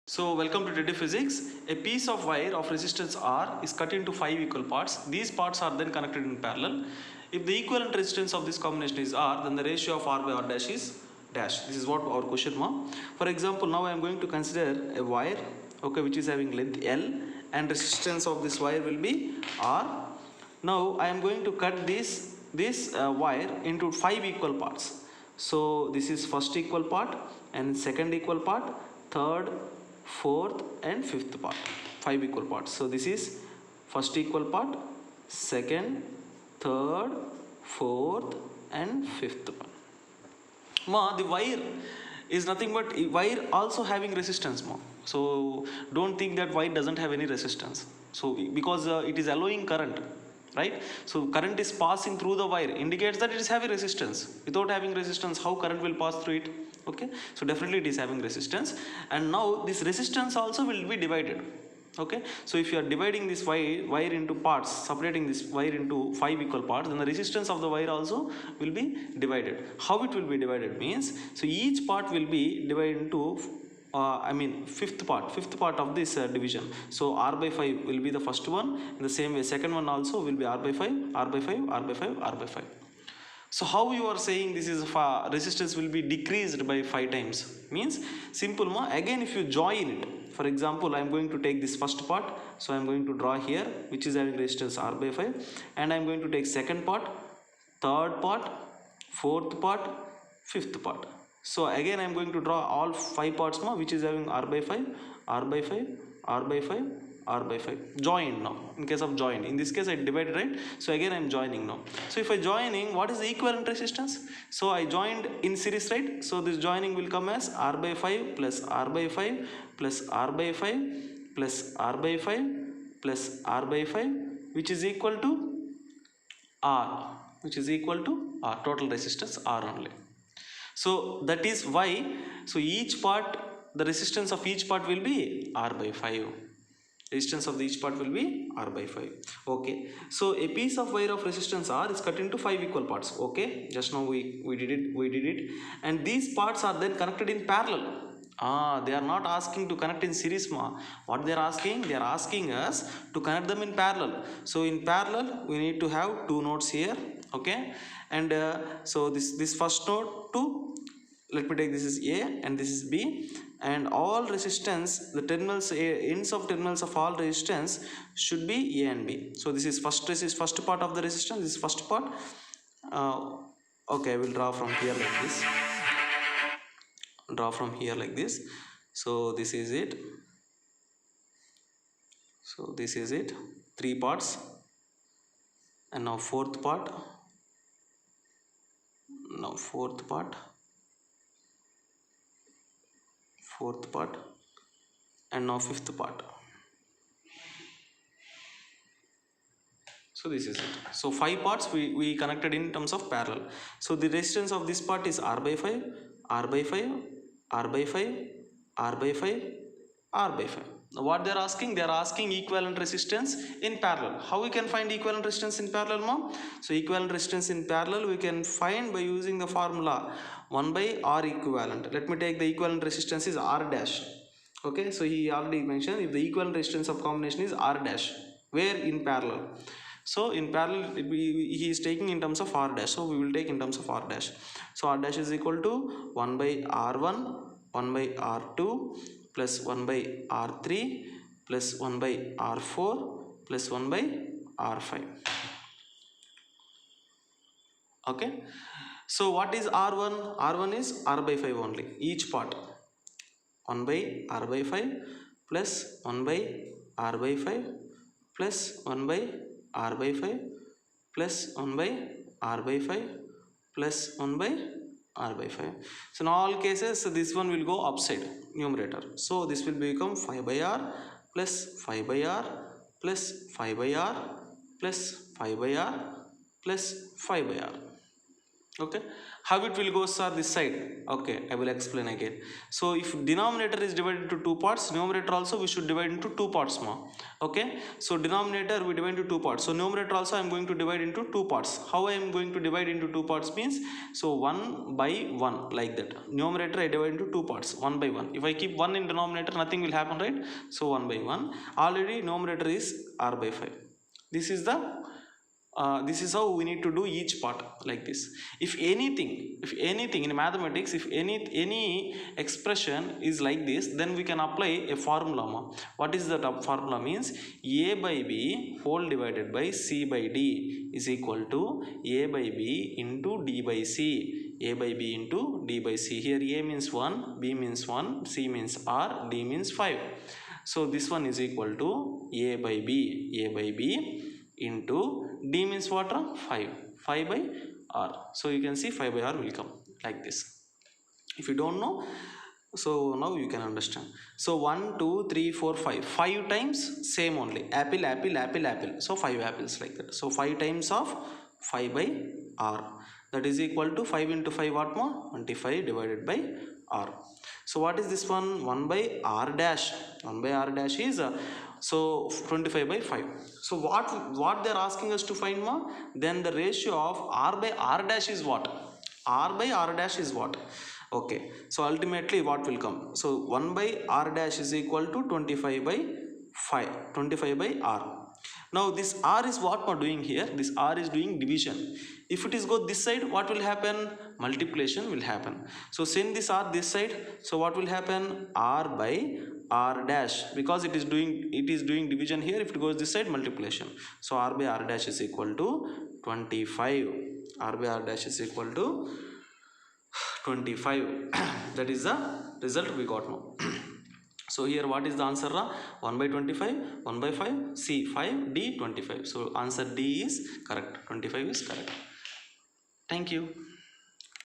So welcome to Today Physics. A piece of wire of resistance R is cut into 5 equal parts. These parts are then connected in parallel. If the equivalent resistance of this combination is R, then the ratio of R by R dash is dash. This is what our question was. For example, now I am going to consider a wire, okay, which is having length L, and resistance of this wire will be R. Now I am going to cut this wire into 5 equal parts. So this is first equal part and second equal part, third, fourth and fifth part, 5 equal parts. So this is first equal part, second, third, fourth and fifth part. The wire is nothing but wire also having resistance so don't think that wire doesn't have any resistance. So because it is allowing current, right? So current is passing through the wire, indicates that it is having resistance. Without having resistance, how current will pass through it? Okay, so definitely it is having resistance, and now this resistance also will be divided. Okay, so if you are dividing this wire into parts, separating this wire into 5 equal parts, then the resistance of the wire also will be divided. How it will be divided means, so each part will be divided into fifth part of this division. So R by 5 will be the first one. In the same way, second one also will be R by 5, R by 5, R by 5, R by 5. So how you are saying this is resistance will be decreased by 5 times means simple again if you join it. For example, I am going to take this first part, so I am going to draw here which is having resistance R by 5, and I am going to take second part, third part, fourth part, fifth part. So again I am going to draw all 5 parts which is having R by 5, R by 5, R by 5, R by 5. Join now. In case of join, in this case I divided, right? So again I am joining now. So if I joining, what is the equivalent resistance? So I joined in series, right? So this joining will come as R by 5 plus R by 5 plus R by 5 plus R by 5 plus R by 5, which is equal to R, which is equal to R, total resistance R only. So that is why, so each part, the resistance of each part will be R by 5. Resistance of each part will be R by 5. Okay, so a piece of wire of resistance R is cut into 5 equal parts. Okay, just now we did it, and these parts are then connected in parallel. They are not asking to connect in series what they are asking us to connect them in parallel. So in parallel we need to have 2 nodes here. Okay, and so this first node 2, let me take this is A and this is B, and all resistance, the terminals, ends of terminals of all resistance should be A and B. So this is first part of the resistance, this is first part. Okay, I will draw from here like this, so this is it, 3 parts, and now fourth part, and now fifth part. So this is it. So 5 parts we connected in terms of parallel. So the resistance of this part is R by 5, R by 5, R by 5, R by 5, R by 5. Now what they are asking equivalent resistance in parallel. How we can find equivalent resistance in parallel, So equivalent resistance in parallel we can find by using the formula 1 by R equivalent. Let me take the equivalent resistance is R dash. Okay, so he already mentioned if the equivalent resistance of combination is R dash, where in parallel. So in parallel he is taking in terms of R dash, so we will take in terms of R dash. So R dash is equal to 1 by R1, 1 by R2 plus 1 by R3 plus 1 by R4 plus 1 by R5. Okay, so what is R1? R1 is R by 5 only, each part 1 by R by 5 plus 1 by R by 5 plus 1 by R by 5 plus 1 by R by 5 plus 1 by R by 5. So in all cases, so this one will go upside numerator. So this will become 5 by R plus 5 by R plus 5 by R plus 5 by R plus 5 by R. Okay, how it will go, sir, this side? Okay, I will explain again. So if denominator is divided into two parts, numerator also we should divide into two parts more. Okay, so denominator we divide into two parts, so numerator also I am going to divide into two parts. How I am going to divide into two parts means, so 1 by 1, like that. Numerator I divide into two parts, 1 by 1. If I keep 1 in denominator, nothing will happen, right? So 1 by 1, already numerator is r by 5. This is the this is how we need to do each part, like this. If anything in mathematics, if any expression is like this, then we can apply a formula. What is that formula means? A by b whole divided by c by d is equal to a by b into d by c. A by b into d by c. Here a means 1, b means 1, c means r, d means 5. So this one is equal to a by b into d means what? 5 by r. So you can see 5 by r will come like this. If you don't know, so now you can understand. So 1 2 3 4 5 times same only, apple apple apple apple, so 5 apples, like that. So 5 times of 5 by r, that is equal to 5 into 5, what more? 25 divided by r. So what is this one? 1 by r dash. 1 by r dash is so 25 by 5. So what they are asking us to find more? Then the ratio of r by r dash is what? R by r dash is what? Okay, so ultimately what will come? So 1 by r dash is equal to 25 by 5, 25 by r. Now this r is what we're doing here? This r is doing division. If it is go this side, what will happen? Multiplication will happen. So send this r this side, so what will happen? R by r dash, because it is doing division here. If it goes this side, multiplication. So r by r dash is equal to 25. R by r dash is equal to 25. That is the result we got now. So here what is the answer? 1 by 25, 1 by 5, C 5, D 25. So answer D is correct. 25 is correct. Thank you.